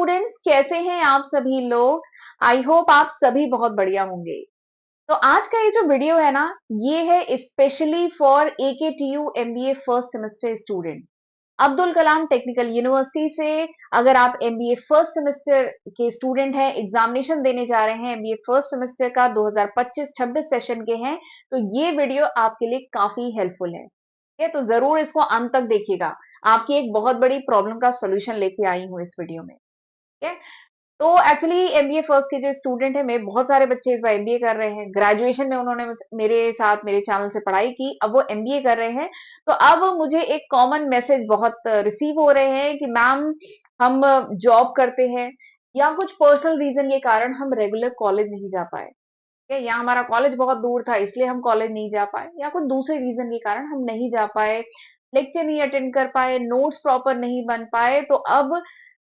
Students, कैसे हैं आप सभी लोग। आई होप आप सभी बहुत बढ़िया होंगे। तो आज का ये जो वीडियो है ना, ये है specially for AKTU MBA first semester student. Abdul Kalam technical university से अगर आप MBA फर्स्ट सेमेस्टर के स्टूडेंट हैं, एग्जामिनेशन देने जा रहे हैं, MBA फर्स्ट सेमेस्टर का 2025-26 सेशन के हैं, तो ये वीडियो आपके लिए काफी हेल्पफुल है। ठीक है, तो जरूर इसको अंत तक देखिएगा। आपकी एक बहुत बड़ी प्रॉब्लम का सोल्यूशन लेके आई हूँ इस वीडियो में। ठीक है, तो एक्चुअली एमबीए फर्स्ट के जो स्टूडेंट है, मेरे बहुत सारे बच्चे इस बार एमबीए कर रहे हैं। ग्रेजुएशन में उन्होंने मेरे साथ मेरे चैनल से पढ़ाई की, अब वो एमबीए कर रहे हैं। तो अब मुझे एक कॉमन मैसेज बहुत रिसीव हो रहे हैं कि मैम, हम जॉब करते हैं या कुछ पर्सनल रीजन के कारण हम रेगुलर कॉलेज नहीं जा पाए। ठीक है, या हमारा कॉलेज बहुत दूर था इसलिए हम कॉलेज नहीं जा पाए, या कुछ दूसरे रीजन के कारण हम नहीं जा पाए, लेक्चर नहीं अटेंड कर पाए, नोट्स प्रॉपर नहीं बन पाए। तो अब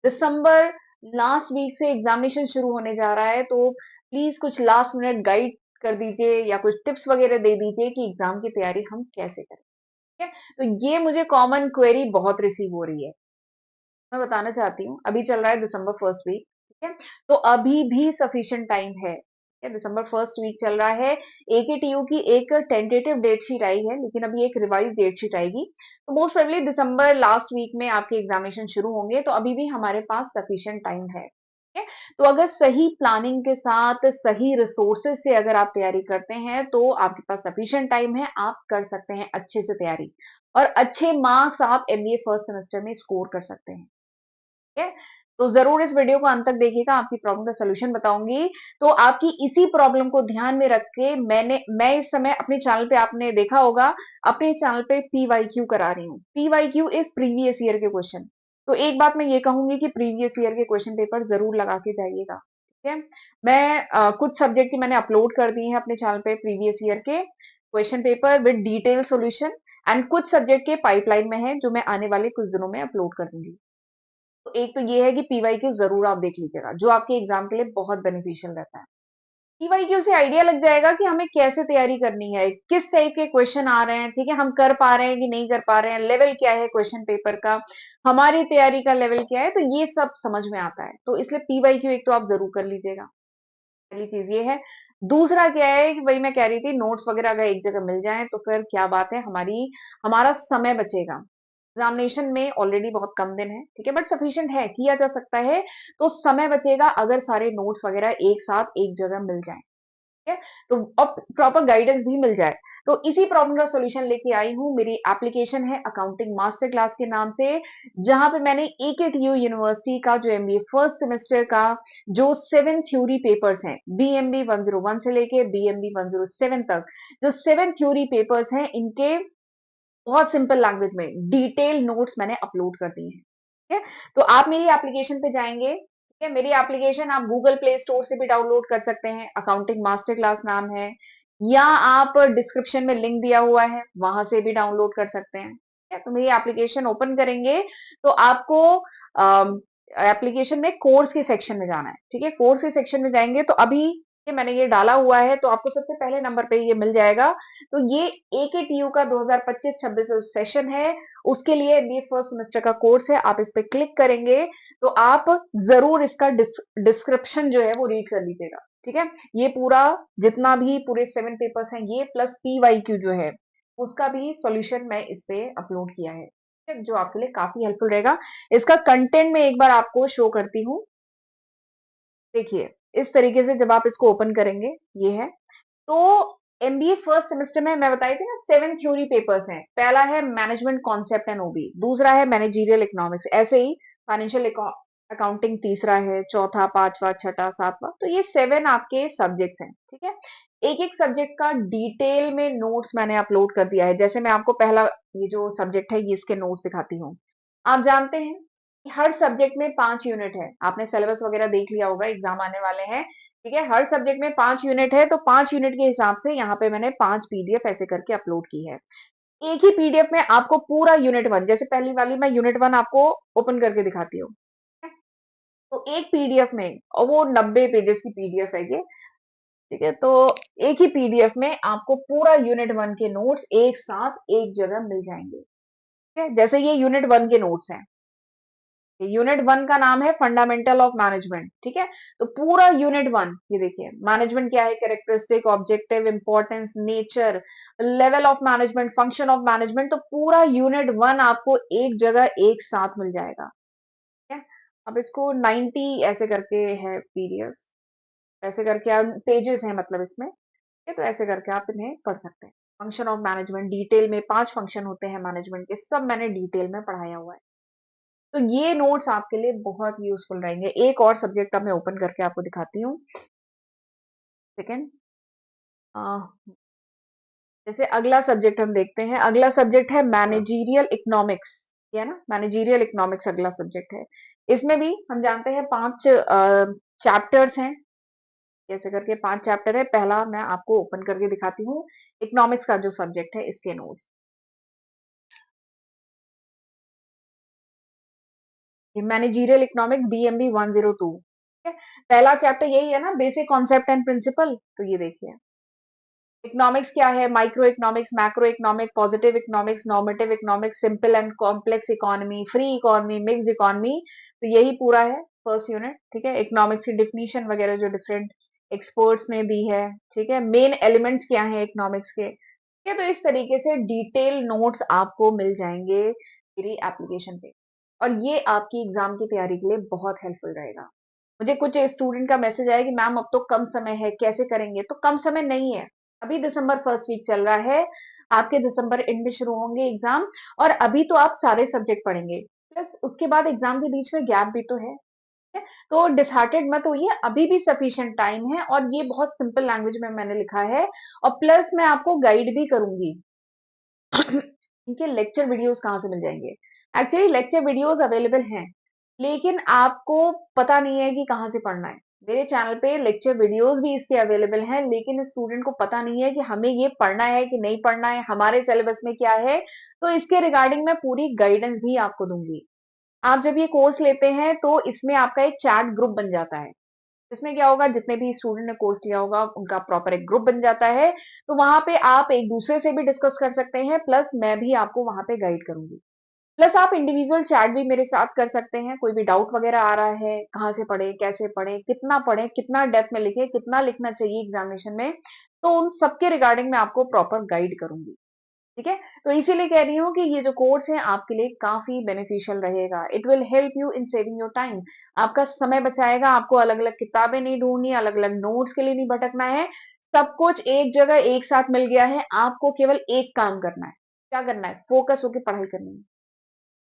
दिसंबर लास्ट वीक से एग्जामिनेशन शुरू होने जा रहा है, तो प्लीज कुछ लास्ट मिनट गाइड कर दीजिए या कुछ टिप्स वगैरह दे दीजिए कि एग्जाम की तैयारी हम कैसे करें। ठीक है, तो ये मुझे कॉमन क्वेरी बहुत रिसीव हो रही है। मैं बताना चाहती हूँ, अभी चल रहा है दिसंबर फर्स्ट वीक। ठीक है, तो अभी भी सफिशिएंट टाइम है। ठीक है, दिसंबर फर्स्ट वीक चल रहा है। AKTU की एक टेंटेटिव डेट शीट आई है, लेकिन अभी एक रिवाइज डेट शीट आएगी, तो मोस्ट प्रोबेबली दिसंबर लास्ट वीक में आपके एग्जामिनेशन शुरू होंगे। तो अभी भी हमारे पास सफिशिएंट टाइम है। ठीक है, तो अगर सही प्लानिंग के साथ सही रिसोर्सेज से अगर आप तैयारी करते हैं, तो आपके पास सफिशिएंट टाइम है, आप कर सकते हैं अच्छे से तैयारी, और अच्छे मार्क्स आप MBA फर्स्ट सेमेस्टर में स्कोर कर सकते हैं। ठीक है, तो जरूर इस वीडियो को अंत तक देखिएगा, आपकी प्रॉब्लम का सोल्यूशन बताऊंगी। तो आपकी इसी प्रॉब्लम को ध्यान में रख के मैं इस समय अपने चैनल पे, आपने देखा होगा, अपने चैनल पे PYQ करा रही हूँ। PYQ इज प्रीवियस ईयर के क्वेश्चन। तो एक बात मैं ये कहूंगी कि प्रीवियस ईयर के क्वेश्चन पेपर जरूर लगा के जाइएगा। ठीक है, मैं कुछ सब्जेक्ट की मैंने अपलोड कर दी है अपने चैनल पे, प्रीवियस ईयर के question paper with detail solution, and कुछ सब्जेक्ट के पाइपलाइन में है जो मैं आने वाले कुछ दिनों में अपलोड कर दूंगी। तो एक तो ये है कि पीवाईक्यू जरूर आप देख लीजिएगा, जो आपके एग्जाम के लिए बहुत बेनिफिशियल रहता है। पीवाईक्यू से आइडिया लग जाएगा कि हमें कैसे तैयारी करनी है, किस टाइप के क्वेश्चन आ रहे हैं। ठीक है, हम कर पा रहे हैं कि नहीं कर पा रहे हैं, लेवल क्या है क्वेश्चन पेपर का, हमारी तैयारी का लेवल क्या है, तो ये सब समझ में आता है। तो इसलिए पीवाईक्यू एक तो आप जरूर कर लीजिएगा, पहली चीज ये है। दूसरा क्या है कि वही मैं कह रही थी, नोट्स वगैरह अगर एक जगह मिल जाए तो फिर क्या बात है, हमारा समय बचेगा। एग्जामिनेशन में ऑलरेडी बहुत कम दिन है, ठीक है, बट सफिशिएंट है, किया जा सकता है। तो समय बचेगा अगर सारे नोट्स वगैरह एक साथ एक जगह मिल जाए। ठीक है, तो अब प्रॉपर गाइडेंस भी मिल जाए। तो इसी प्रॉब्लम का सॉल्यूशन लेके आई हूँ। मेरी एप्लीकेशन है अकाउंटिंग मास्टर क्लास के नाम से, जहां पे मैंने AKTU यूनिवर्सिटी का जो MBA फर्स्ट सेमेस्टर का जो 7 थ्योरी पेपर्स हैं, BMB 101 से लेके BMB 107 तक, जो 7 थ्योरी पेपर्स हैं, इनके बहुत सिंपल लैंग्वेज में डिटेल नोट्स मैंने अपलोड कर दिए हैं। ठीक है, तो आप मेरी एप्लीकेशन पे जाएंगे। ठीक है, मेरी एप्लीकेशन आप गूगल प्ले स्टोर से भी डाउनलोड कर सकते हैं, अकाउंटिंग मास्टर क्लास नाम है, या आप डिस्क्रिप्शन में लिंक दिया हुआ है, वहां से भी डाउनलोड कर सकते हैं। ठीक है, तो मेरी एप्लीकेशन ओपन करेंगे तो आपको एप्लीकेशन में कोर्स के सेक्शन में जाना है। ठीक है, कोर्स के सेक्शन में जाएंगे तो अभी मैंने ये डाला हुआ है, तो आपको सबसे पहले नंबर पे ये मिल जाएगा। तो ये AKTU का 2025-26 सेशन है, उसके लिए MBA फर्स्ट सेमेस्टर का कोर्स है। आप इस पे क्लिक करेंगे तो आप जरूर इसका डिस्क्रिप्शन जो है वो रीड कर लीजिएगा। ठीक है, ये पूरा जितना भी पूरे 7 पेपर्स हैं, ये प्लस PYQ जो है उसका भी सॉल्यूशन मैं इस पे अपलोड किया है। ठीक है, जो आपके लिए काफी हेल्पफुल रहेगा। इसका कंटेंट में एक बार आपको शो करती हूँ। देखिए, इस तरीके से जब आप इसको ओपन करेंगे, ये है। तो MBA फर्स्ट सेमेस्टर में मैं बताई थी ना, 7 थ्योरी पेपर्स हैं। पहला है मैनेजमेंट कॉन्सेप्ट एंड OB, दूसरा है मैनेजरियल इकोनॉमिक्स, ऐसे ही फाइनेंशियल अकाउंटिंग तीसरा है, चौथा, पांचवा, छठा, सातवां। तो ये 7 आपके सब्जेक्ट्स हैं। ठीक है, एक एक सब्जेक्ट का डिटेल में नोट्स मैंने अपलोड कर दिया है। जैसे मैं आपको पहला ये जो सब्जेक्ट है, ये इसके नोट्स दिखाती हूँ। आप जानते हैं कि हर सब्जेक्ट में 5 यूनिट है, आपने सिलेबस वगैरह देख लिया होगा, एग्जाम आने वाले हैं। ठीक है, हर सब्जेक्ट में 5 यूनिट है, तो 5 यूनिट के हिसाब से यहाँ पे मैंने 5 PDF ऐसे करके अपलोड की है। एक ही PDF में आपको पूरा यूनिट 1, जैसे पहली वाली मैं यूनिट 1 आपको ओपन करके दिखाती हूँ। तो एक PDF में, और वो 90 पेजेस की PDF है ये। ठीक है, तो एक ही PDF में आपको पूरा यूनिट 1 के नोट्स एक साथ एक जगह मिल जाएंगे। ठीक है, जैसे ये यूनिट 1 के नोट्स हैं। यूनिट 1 का नाम है फंडामेंटल ऑफ मैनेजमेंट, ठीक है। तो पूरा यूनिट 1 ये देखिए, मैनेजमेंट क्या है, characteristic, objective, importance, nature, level of management, function of management, तो पूरा यूनिट 1 आपको एक जगह एक साथ मिल जाएगा, ठीक है। अब इसको 90 ऐसे करके है पीडीएफ, ऐसे करके आप पेजेस हैं मतलब इसमें, ठीक है, तो ऐसे करके आप इन्हें पढ़ सकते हैं। फंक्शन ऑफ मैनेजमेंट डिटेल में 5 फंक्शन होते हैं मैनेजमेंट के, सब मैंने डिटेल में पढ़ाया हुआ है। तो ये नोट्स आपके लिए बहुत यूजफुल रहेंगे। एक और सब्जेक्ट अब मैं ओपन करके आपको दिखाती हूँ। सेकेंड, जैसे अगला सब्जेक्ट हम देखते हैं, अगला सब्जेक्ट है मैनेजरियल इकोनॉमिक्स, है ना, मैनेजरियल इकोनॉमिक्स अगला सब्जेक्ट है। इसमें भी हम जानते हैं 5 चैप्टर्स हैं, कैसे करके 5 चैप्टर है। पहला मैं आपको ओपन करके दिखाती हूँ, इकोनॉमिक्स का जो सब्जेक्ट है इसके नोट्स। मैनेजरियल इकोनॉमिक्स बीएमबी 102, ठीक है। पहला चैप्टर यही है ना, बेसिक कॉन्सेप्ट एंड प्रिंसिपल। तो ये देखिए, इकोनॉमिक्स क्या है, micro economics, macro economic, positive economics, normative economics, simple and complex economy, free economy, mixed economy. तो यही पूरा है फर्स्ट यूनिट, ठीक है। इकोनॉमिक्स की डिफिनीशन वगैरह जो डिफरेंट एक्सपर्ट्स ने दी है, ठीक है। मेन एलिमेंट्स क्या है इकोनॉमिक्स के, ठीक है। तो इस तरीके से डिटेल नोट्स आपको मिल जाएंगे मेरी एप्लीकेशन पे, और ये आपकी एग्जाम की तैयारी के लिए बहुत हेल्पफुल रहेगा। मुझे कुछ स्टूडेंट का मैसेज आया कि मैम अब तो कम समय है, कैसे करेंगे? तो कम समय नहीं है, अभी दिसंबर फर्स्ट वीक चल रहा है, आपके दिसंबर एंड में शुरू होंगे एग्जाम, और अभी तो आप सारे सब्जेक्ट पढ़ेंगे, प्लस उसके बाद एग्जाम के बीच में गैप भी तो है, ठीक है? तो डिसहार्टेड मत होइए, अभी भी सफिशिएंट टाइम है, और ये बहुत सिंपल लैंग्वेज में मैंने लिखा है, और प्लस मैं आपको गाइड भी करूंगी। इनके लेक्चर वीडियोस कहाँ से मिल जाएंगे? एक्चुअली लेक्चर वीडियोस अवेलेबल हैं, लेकिन आपको पता नहीं है कि कहाँ से पढ़ना है। मेरे चैनल पे लेक्चर वीडियोस भी इसके अवेलेबल हैं, लेकिन स्टूडेंट को पता नहीं है कि हमें ये पढ़ना है कि नहीं पढ़ना है, हमारे सिलेबस में क्या है। तो इसके रिगार्डिंग मैं पूरी गाइडेंस भी आपको दूंगी। आप जब ये कोर्स लेते हैं तो इसमें आपका एक चैट ग्रुप बन जाता है। इसमें क्या होगा, जितने भी स्टूडेंट ने कोर्स लिया होगा उनका प्रॉपर एक ग्रुप बन जाता है, तो वहां पे आप एक दूसरे से भी डिस्कस कर सकते हैं, प्लस मैं भी आपको वहां पे गाइड करूंगी। प्लस आप इंडिविजुअल चैट भी मेरे साथ कर सकते हैं, कोई भी डाउट वगैरह आ रहा है, कहाँ से पढ़े, कैसे पढ़े, कितना डेप्थ में लिखे, कितना लिखना चाहिए एग्जामिनेशन में, तो उन सबके रिगार्डिंग मैं आपको प्रॉपर गाइड करूंगी, ठीक है। तो इसीलिए कह रही हूँ कि ये जो कोर्स है आपके लिए काफी बेनिफिशियल रहेगा। It will help you in saving your time, आपका समय बचाएगा, आपको अलग अलग किताबें नहीं ढूंढनी, अलग अलग नोट्स के लिए नहीं भटकना है, सब कुछ एक जगह एक साथ मिल गया है, आपको केवल एक काम करना है। क्या करना है? फोकस होकर पढ़ाई करनी है।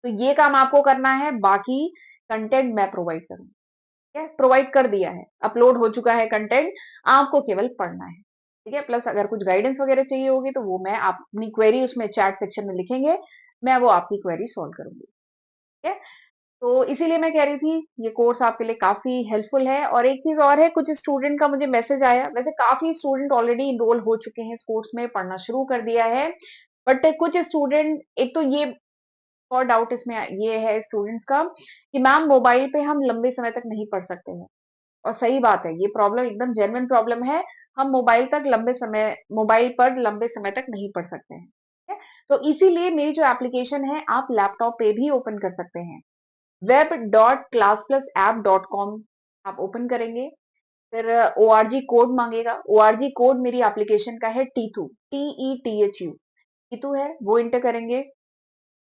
तो ये काम आपको करना है, बाकी कंटेंट मैं प्रोवाइड करूंगी, ठीक है। प्रोवाइड कर दिया है, अपलोड हो चुका है कंटेंट, आपको केवल पढ़ना है, ठीक है। प्लस अगर कुछ गाइडेंस वगैरह चाहिए होगी तो वो मैं, आप अपनी क्वेरी उसमें चैट सेक्शन में लिखेंगे, मैं वो आपकी क्वेरी सॉल्व करूंगी, ठीक है। तो इसीलिए मैं कह रही थी ये कोर्स आपके लिए काफी हेल्पफुल है। और एक चीज और है, कुछ स्टूडेंट का मुझे मैसेज आया, वैसे काफी स्टूडेंट ऑलरेडी इनरोल हो चुके हैं इस कोर्स में, पढ़ना शुरू कर दिया है, बट कुछ स्टूडेंट, एक तो ये और डाउट इसमें ये है स्टूडेंट्स का कि मैम मोबाइल पे हम लंबे समय तक नहीं पढ़ सकते हैं, और सही बात है, ये प्रॉब्लम एकदम जेन्युइन प्रॉब्लम है। हम मोबाइल पर लंबे समय तक नहीं पढ़ सकते हैं, ठीक है। तो इसीलिए मेरी जो एप्लीकेशन है आप लैपटॉप पे भी ओपन कर सकते हैं, web.classplusapp.com आप ओपन करेंगे, फिर ORG कोड मांगेगा, ORG कोड मेरी एप्लीकेशन का है टीथू, TETHU, टीथू है, वो इंटर करेंगे।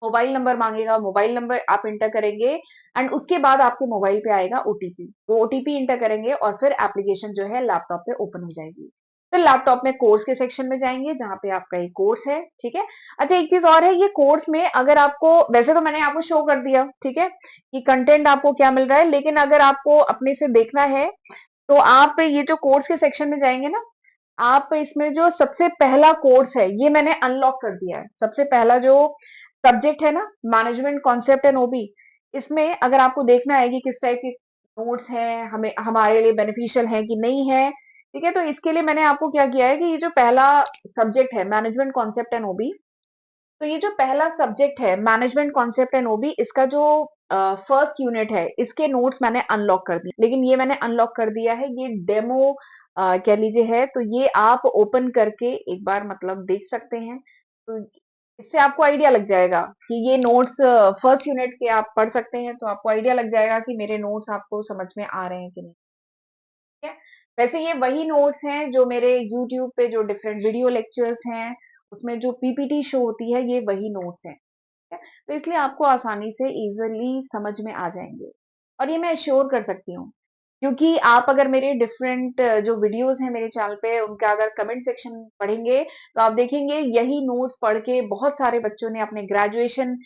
मोबाइल नंबर मांगेगा, मोबाइल नंबर आप इंटर करेंगे, एंड उसके बाद आपके मोबाइल पे आएगा ओटीपी, वो ओटीपी इंटर करेंगे, और फिर एप्लीकेशन जो है लैपटॉप पे ओपन हो जाएगी। फिर लैपटॉप में कोर्स के सेक्शन में जाएंगे जहां पे आपका ये कोर्स है, ठीक है। अच्छा, एक चीज और है, ये कोर्स में अगर आपको, वैसे तो मैंने आपको शो कर दिया, ठीक है, कि कंटेंट आपको क्या मिल रहा है, लेकिन अगर आपको अपने से देखना है तो आप ये जो कोर्स के सेक्शन में जाएंगे ना, आप इसमें जो सबसे पहला कोर्स है ये मैंने अनलॉक कर दिया है। सबसे पहला जो सब्जेक्ट है ना, मैनेजमेंट कॉन्सेप्ट एंड ओबी, इसमें अगर आपको देखना है कि किस टाइप के नोट्स हैं, हमें हमारे लिए बेनिफिशियल है कि नहीं है, ठीक है। तो इसके लिए मैंने आपको क्या किया है कि ये जो पहला सब्जेक्ट है मैनेजमेंट कॉन्सेप्ट एंड ओबी, तो ये जो पहला सब्जेक्ट है मैनेजमेंट कॉन्सेप्ट एंड ओबी, इसका जो फर्स्ट यूनिट है इसके नोट्स मैंने अनलॉक कर दिए, लेकिन ये मैंने अनलॉक कर दिया है, ये डेमो कह लीजिए है, तो ये आप ओपन करके एक बार मतलब देख सकते हैं। तो इससे आपको आइडिया लग जाएगा कि ये नोट्स फर्स्ट यूनिट के आप पढ़ सकते हैं, तो आपको आइडिया लग जाएगा कि मेरे नोट्स आपको समझ में आ रहे हैं कि नहीं। ठीक है। वैसे ये वही नोट्स हैं जो मेरे यूट्यूब पे जो डिफरेंट वीडियो लेक्चर्स हैं, उसमें जो पीपीटी शो होती है, ये वही नोट्स हैं। ठीक है। तो इसलिए आपको आसानी से इजिली समझ में आ जाएंगे, और ये मैं श्योर कर सकती हूँ, क्योंकि आप अगर मेरे डिफरेंट जो वीडियोस हैं मेरे चैनल पे, उनका अगर कमेंट सेक्शन पढ़ेंगे, तो आप देखेंगे यही नोट्स पढ़ के बहुत सारे बच्चों ने अपने ग्रेजुएशन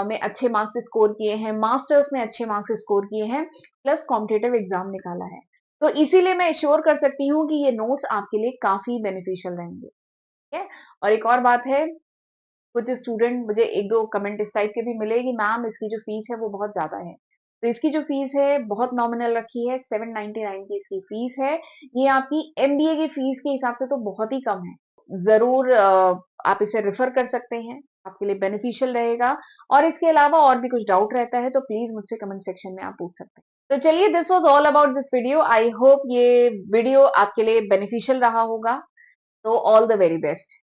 में अच्छे मार्क्स स्कोर किए हैं, मास्टर्स में अच्छे मार्क्स स्कोर किए हैं, प्लस कॉम्पिटेटिव एग्जाम निकाला है। तो इसीलिए मैं श्योर कर सकती हूँ कि ये नोट्स आपके लिए काफी बेनिफिशियल रहेंगे। ठीक है। और एक और बात है, कुछ स्टूडेंट मुझे एक दो कमेंट इस टाइप के भी मिले कि मैम इसकी जो फीस है वो बहुत ज्यादा है। तो इसकी जो फीस है बहुत नॉमिनल रखी है, 799 की इसकी फीस है। ये आपकी एमबीए की फीस के हिसाब से तो बहुत ही कम है। जरूर आप इसे रेफर कर सकते हैं, आपके लिए बेनिफिशियल रहेगा। और इसके अलावा और भी कुछ डाउट रहता है तो प्लीज मुझसे कमेंट सेक्शन में आप पूछ सकते हैं। तो चलिए, this was all about this video. I hope ये वीडियो आपके लिए बेनिफिशियल रहा होगा। तो ऑल द वेरी बेस्ट।